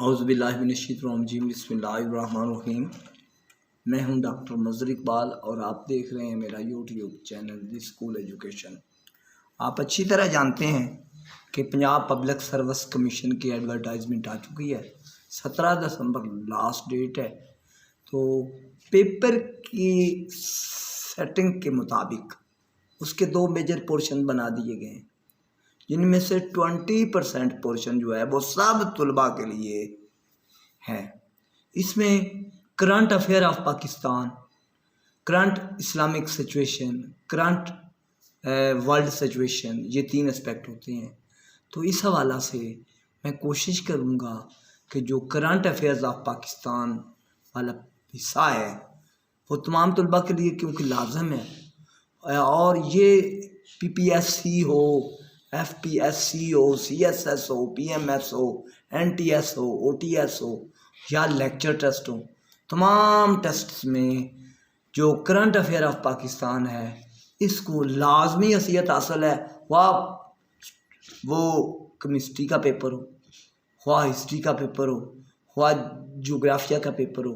औज़ुबिल्लाहिमिनश्शैतानिर्रजीम बिस्मिल्लाहिर्रहमानिर्रहीम। मैं हूं डॉक्टर मज़हर इकबाल और आप देख रहे हैं मेरा यूट्यूब चैनल दी स्कूल एजुकेशन। आप अच्छी तरह जानते हैं कि पंजाब पब्लिक सर्विस कमीशन की एडवर्टाइजमेंट आ चुकी है। 17 दिसंबर लास्ट डेट है। तो पेपर की सेटिंग के मुताबिक उसके दो मेजर पोर्शन बना दिए गए हैं, जिनमें से 20% पोर्शन जो है वो सब तलबा के लिए है। इसमें current affair of Pakistan, current Islamic situation, current world situation, ये 3 एस्पेक्ट होते हैं। तो इस हवाला से मैं कोशिश करूँगा कि जो करंट अफेयर्स ऑफ पाकिस्तान वाला हिस्सा है वो तमाम तलबा के लिए क्योंकि लाजम है, और ये PPSC हो, FPSC हो, CSS हो, PMS हो, NTS हो, OTS हो या लेक्चर टेस्ट हो, तमाम टेस्ट्स में जो करंट अफेयर ऑफ पाकिस्तान है इसको लाजमी हैसियत हासिल है। वो केमिस्ट्री का पेपर हो, हिस्ट्री का पेपर हो, जोग्राफिया का पेपर हो,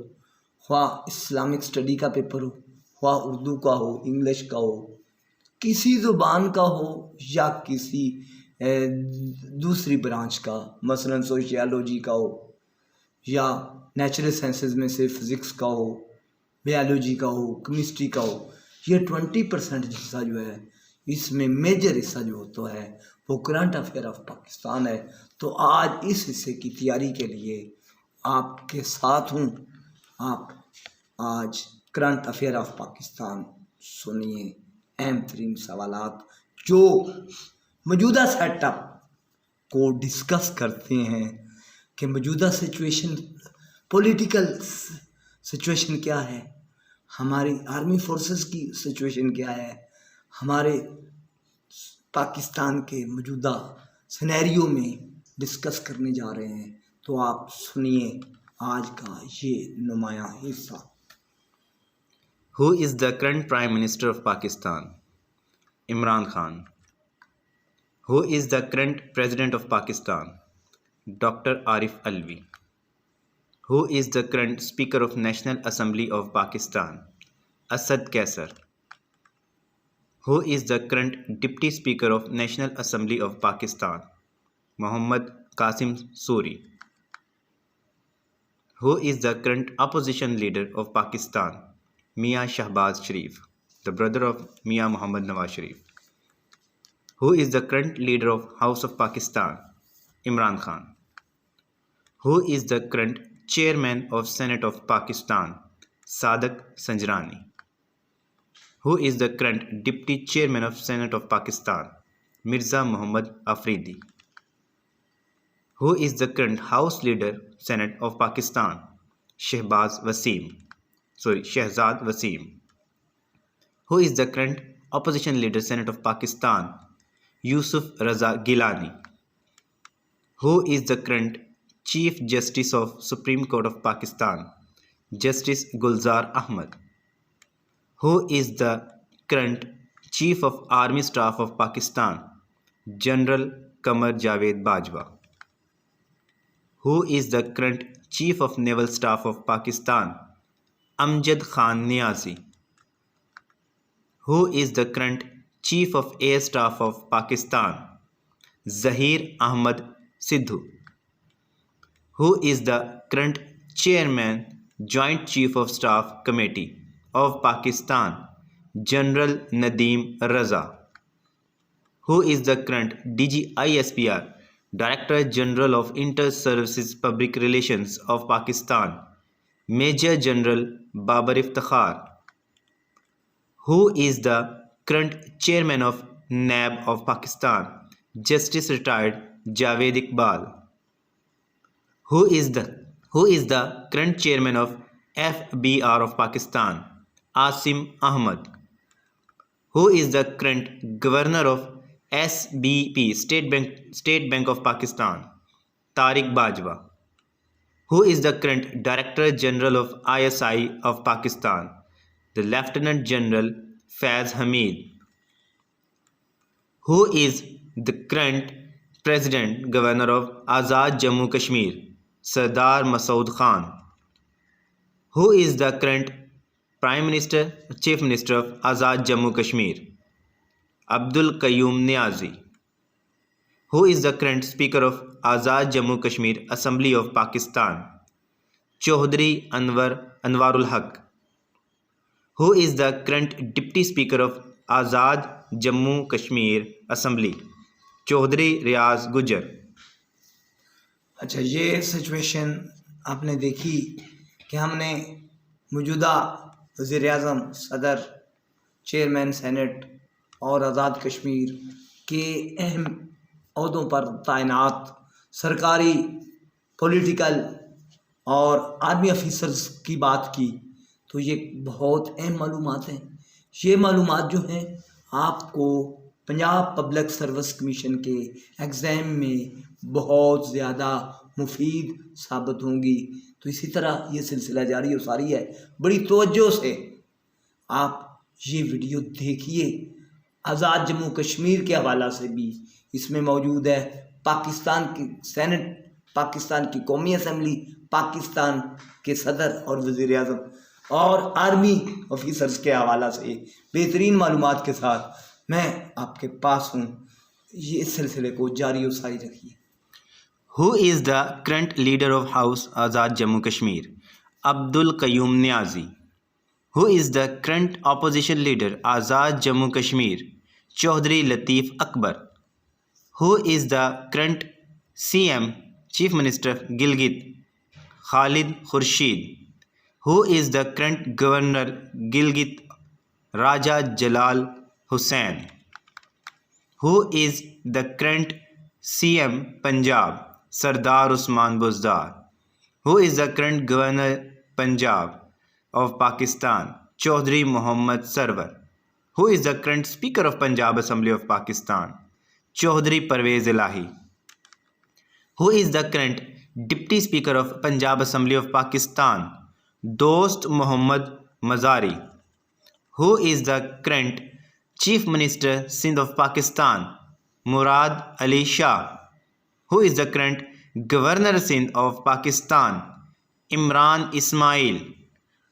इस्लामिक स्टडी का पेपर हो, उर्दू का हो, इंग्लिश का हो, किसी ज़ुबान का हो या किसी दूसरी ब्रांच का, मसलन सोशियोलॉजी का हो या नेचुरल साइंसेस में से फिज़िक्स का हो, बायोलॉजी का हो, केमिस्ट्री का हो, ये 20% हिस्सा जो है इसमें मेजर हिस्सा जो होता है वो करंट अफेयर ऑफ पाकिस्तान है। तो आज इस हिस्से की तैयारी के लिए आपके साथ हूँ। आप आज करंट अफेयर ऑफ पाकिस्तान सुनिए, अहम तरीन सवालात जो मौजूदा सेटअप को डिस्कस करते हैं कि मौजूदा सिचुएशन, पॉलिटिकल सिचुएशन क्या है, हमारी आर्मी फोर्सेस की सिचुएशन क्या है, हमारे पाकिस्तान के मौजूदा सिनेरियो में डिस्कस करने जा रहे हैं। तो आप सुनिए आज का ये नुमाया हिस्सा। Who is the current Prime Minister of Pakistan? Imran Khan. Who is the current President of Pakistan? Dr. Arif Alvi. Who is the current Speaker of National Assembly of Pakistan? Asad Kaisar. Who is the current Deputy Speaker of National Assembly of Pakistan? Muhammad Qasim Suri. Who is the current opposition leader of Pakistan? Mian Shahbaz Sharif, the brother of Mian Muhammad Nawaz Sharif. Who is the current leader of House of Pakistan? Imran Khan. Who is the current chairman of Senate of Pakistan? Sadiq Sanjrani. Who is the current deputy chairman of Senate of Pakistan? Mirza Muhammad Afridi. Who is the current House leader Senate of Pakistan? Shehzad Wasim. Who is the current opposition leader Senate of Pakistan? Yusuf Raza Gilani. Who is the current Chief Justice of Supreme Court of Pakistan? Justice Gulzar Ahmad. Who is the current Chief of Army Staff of Pakistan? General Qamar Javed Bajwa. Who is the current Chief of Naval Staff of Pakistan? Amjad Khan Niazi. Who is the current Chief of Air Staff of Pakistan? Zahir Ahmad Sidhu. Who is the current Chairman Joint Chief of Staff Committee of Pakistan? General Nadeem Raza. Who is the current DG-ISPR, Director General of Inter-Services Public Relations of Pakistan? Major General Babar Iftikhar. Who is the current Chairman of NAB of Pakistan? Justice Retired Javed Iqbal. Who is the current Chairman of FBR of Pakistan? Asim Ahmad. Who is the current Governor of SBP, State Bank of Pakistan? Tariq Bajwa. Who is the current Director General of ISI of Pakistan? The Lieutenant General Faiz Hamid. Who is the current President Governor of Azad Jammu Kashmir? Sardar Masood Khan. Who is the current Prime Minister, Chief Minister of Azad Jammu Kashmir? Abdul Qayyum Niazi. Who is the current Speaker of Azad Jammu Kashmir Assembly of Pakistan? Chaudhry Anwarul Haq. Who is the current Deputy Speaker of Azad Jammu Kashmir Assembly? Chaudhry Riaz Gujar. अच्छा, ये situation आपने देखी कि हमने मौजूदा वज़ीर आज़म, सदर, chairman senate और आज़ाद कश्मीर के अहम अहदों पर तैनात सरकारी, पॉलिटिकल और आर्मी ऑफिसर्स की बात की, तो ये बहुत अहम मालूमात हैं। ये मालूमात जो हैं आपको पंजाब पब्लिक सर्विस कमीशन के एग्ज़ाम में बहुत ज़्यादा मुफीद साबित होंगी। तो इसी तरह ये सिलसिला जारी और सारी है। बड़ी तवज्जो से आप ये वीडियो देखिए। आज़ाद जम्मू कश्मीर के हवाला से भी इसमें मौजूद है, पाकिस्तान की सेनेट, पाकिस्तान की कौमी असम्बली, पाकिस्तान के सदर और वज़ीर आज़म और आर्मी ऑफिसर्स के हवाला से बेहतरीन मालूमात के साथ मैं आपके पास हूँ। ये इस सिलसिले को जारी और सारी रखिए। Who is the current leader of House Azad Jammu Kashmir? Abdul Qayyum Niazi. Who is the current opposition leader Azad Jammu Kashmir? Chaudhry Lateef Akbar. Who is the current CM, Chief Minister of Gilgit? Khalid Khurshid. Who is the current Governor Gilgit? Raja Jalal Hussain. Who is the current CM Punjab? Sardar Usman Buzdar. Who is the current Governor Punjab of Pakistan? Chaudhry Muhammad Sarwar. Who is the current Speaker of Punjab Assembly of Pakistan? Chaudhry Parvez Elahi. Who is the current Deputy Speaker of Punjab Assembly of Pakistan? Dost Muhammad Mazari. Who is the current Chief Minister Sindh of Pakistan? Murad Ali Shah. Who is the current Governor Sindh of Pakistan? Imran Ismail.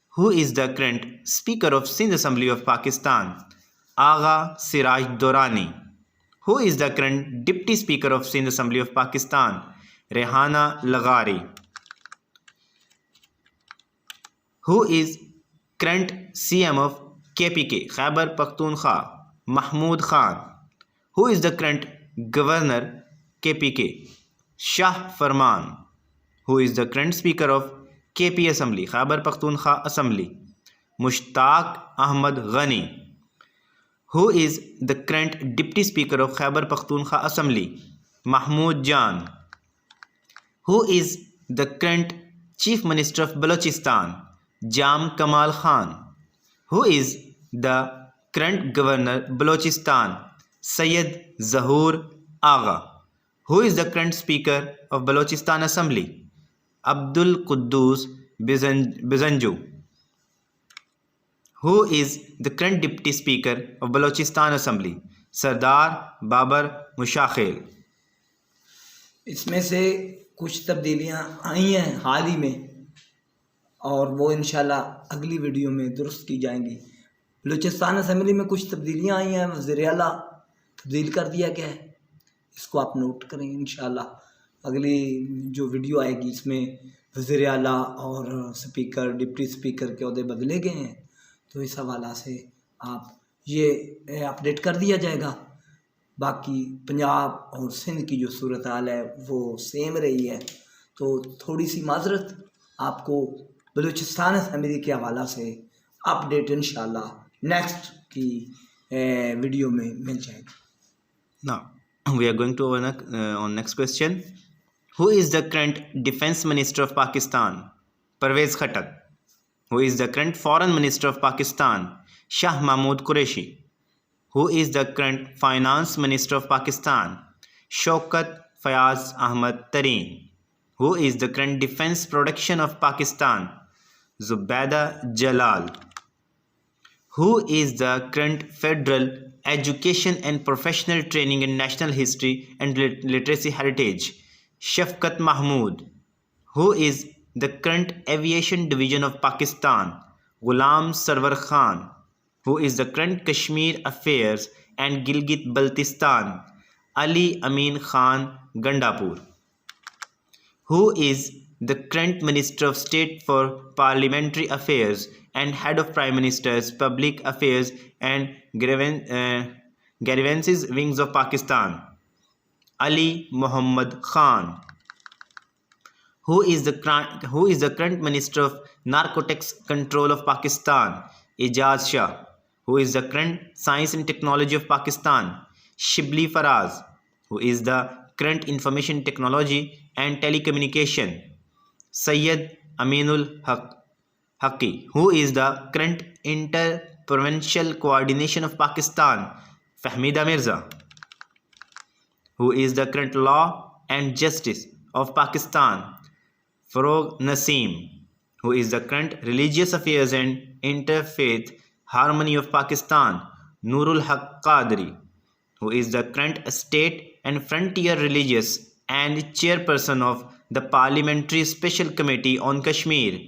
Who is the current Speaker of Sindh Assembly of Pakistan? Agha Siraj Durrani. Who is the current Deputy Speaker of Sindh Assembly of Pakistan? Rehana Laghari. Who is current CM of KPK Khyber Pakhtunkhwa? Mahmood Khan. Who is the current Governor KPK? Shah Farman. Who is the current Speaker of KP Assembly Khyber Pakhtunkhwa Assembly? Mushtaq Ahmad Ghani. Who is the current Deputy Speaker of Khyber Pakhtunkhwa Assembly? Mahmood Jan. Who is the current Chief Minister of Balochistan? Jam Kamal Khan. Who is the current Governor Balochistan? Syed Zahoor Agha. Who is the current Speaker of Balochistan Assembly? Abdul Quddus Bizanju. Who is the current Deputy Speaker of Balochistan Assembly? Sardar Babar Mushakhel. इसमें से कुछ तब्दीलियाँ आई हैं हाल ही में और वो इंशाल्लाह अगली video में दुरुस्त की जाएंगी। बलूचिस्तान असम्बली में कुछ तब्दीलियाँ आई हैं, वज़ीर आला तब्दील कर दिया गया है, इसको आप नोट करें। इंशाल्लाह अगली जो वीडियो आएगी इसमें वज़ीर आला और स्पीकर, डिप्टी स्पीकर के ओहदे बदले गए हैं, तो इस हवाला से आप ये अपडेट कर दिया जाएगा। बाकी पंजाब और सिंध की जो सूरत हाल है वो सेम रही है, तो थोड़ी सी माजरत आपको बलूचिस्तान असम्बली के हवाला से अपडेट इंशाल्लाह नेक्स्ट की वीडियो में मिल जाएगी। Now we are going to on next question. Who is the current Defense Minister of Pakistan? Parvez Khattak. Who is the current Foreign Minister of Pakistan? Shah Mahmood Qureshi. Who is the current Finance Minister of Pakistan? Shaukat Fayaz Ahmad Tareen. Who is the current Defense Production of Pakistan? Zubaida Jalal. Who is the current Federal Education and Professional Training in National History and Literacy Heritage? Shafqat Mahmood. Who is the current Aviation Division of Pakistan? Ghulam Sarwar Khan. Who is the current Kashmir Affairs and Gilgit-Baltistan? Ali Amin Khan Gandapur. Who is the current Minister of State for Parliamentary Affairs and Head of Prime Minister's Public Affairs and Grievances Wings of Pakistan? Ali Muhammad Khan. Who is the current Minister of Narcotics Control of Pakistan? Ijaz Shah. Who is the current Science and Technology of Pakistan? Shibli Faraz. Who is the current Information Technology and Telecommunication? Sayyid Aminul Haqi. Who is the current Inter-Provincial Coordination of Pakistan? Fahmida Mirza. Who is the current Law and Justice of Pakistan? Farooq Naseem. Who is the current Religious Affairs and Interfaith Harmony of Pakistan? Nurul Haq Qadri. Who is the current State and Frontier Religious and Chairperson of the Parliamentary Special Committee on Kashmir?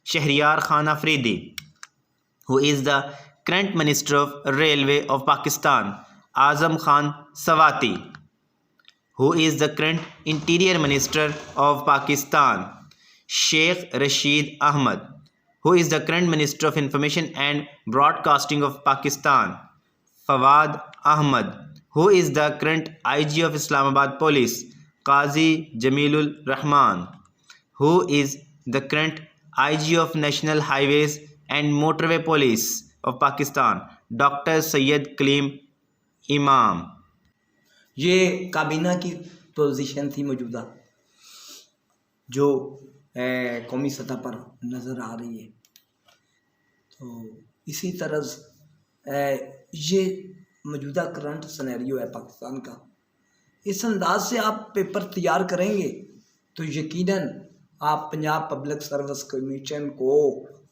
Shahriyar Khan Afridi. Who is the current Minister of Railway of Pakistan? Azam Khan Sawati. Who is the current Interior Minister of Pakistan? Sheikh Rashid Ahmad. Who is the current Minister of Information and Broadcasting of Pakistan? Fawad Ahmad. Who is the current IG of Islamabad Police? Qazi Jamilul Rahman. Who is the current IG of National Highways and Motorway Police of Pakistan? Dr. Sayyid Kaleem Imam. ये काबीना की position थी मौजूदा जो कौमी सतह पर नज़र आ रही है। तो इसी तरह ये मौजूदा करंट सिनेरियो है पाकिस्तान का। इस अंदाज से आप पेपर तैयार करेंगे तो यकीनन आप पंजाब पब्लिक सर्विस कमीशन को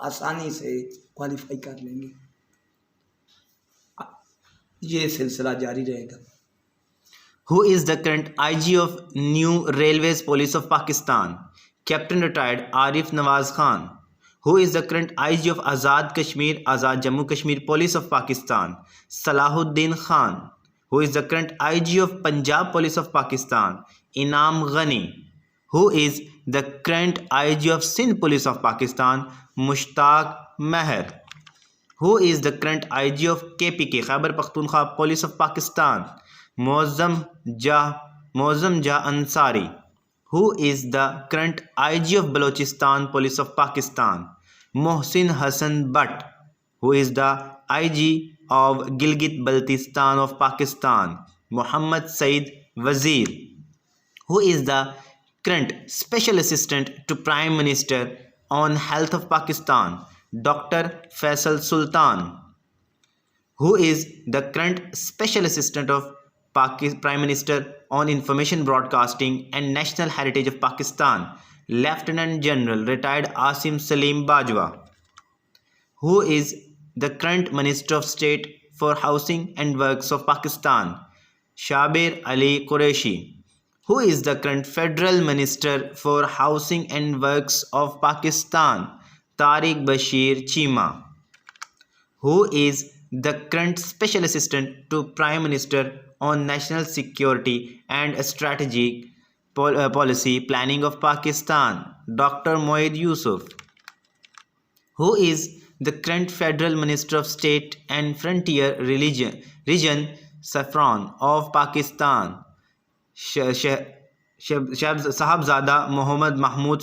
आसानी से क्वालिफाई कर लेंगे। ये सिलसिला जारी रहेगा। Who is the current IG of New Railways Police of Pakistan? Captain Retired Arif Nawaz Khan. Who is the current IG of Azad Kashmir, Azad Jammu Kashmir Police of Pakistan? Salahuddin Khan. Who is the current IG of Punjab Police of Pakistan? Inam Ghani. Who is the current IG of Sindh Police of Pakistan? Mushtaq Meher. Who is the current IG of KPK, Khyber Pakhtunkhwa Police of Pakistan? Moazzam Jah Ansari. Who is the current IG of Balochistan Police of Pakistan? Mohsin Hassan Butt. Who is the IG of Gilgit-Baltistan of Pakistan? Muhammad Saeed Wazir. Who is the current Special Assistant to Prime Minister on Health of Pakistan? Dr. Faisal Sultan. Who is the current Special Assistant of Prime Minister on Information Broadcasting and National Heritage of Pakistan? Lieutenant General Retired Asim Salim Bajwa. Who is the current Minister of State for Housing and Works of Pakistan? Shabir Ali Qureshi. Who is the current Federal Minister for Housing and Works of Pakistan? Tariq Bashir Chima. Who is the current Special Assistant to Prime Minister on National Security and Strategic Policy Planning of Pakistan? Dr. Moeed Yusuf. Who is the current Federal Minister of State and Frontier Region Saffron of Pakistan? Sahibzada Muhammad Mahmud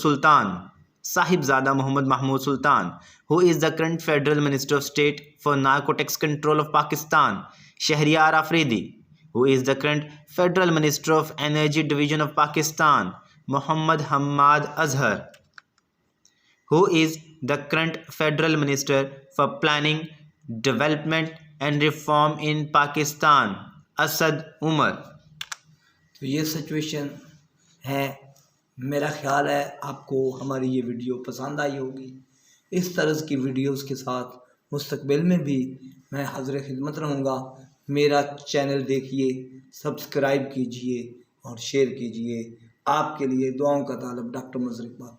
Sultan. Who is the current Federal Minister of State for Narcotics Control of Pakistan? Shahriyar Afridi. Who is the current Federal Minister of Energy Division of Pakistan? Muhammad Hamad Azhar. Who is the current Federal Minister for Planning, Development and Reform in Pakistan? Asad Umar. तो ये situation है। मेरा ख्याल है आपको हमारी ये video पसंद आई होगी। इस तरह की वीडियोस के साथ मुस्तकबिल में भी मैं हाज़िर खिदमत रहूँगा। मेरा चैनल देखिए, सब्सक्राइब कीजिए और शेयर कीजिए। आपके लिए दुआओं का तालब डॉक्टर मजहर इकबाल।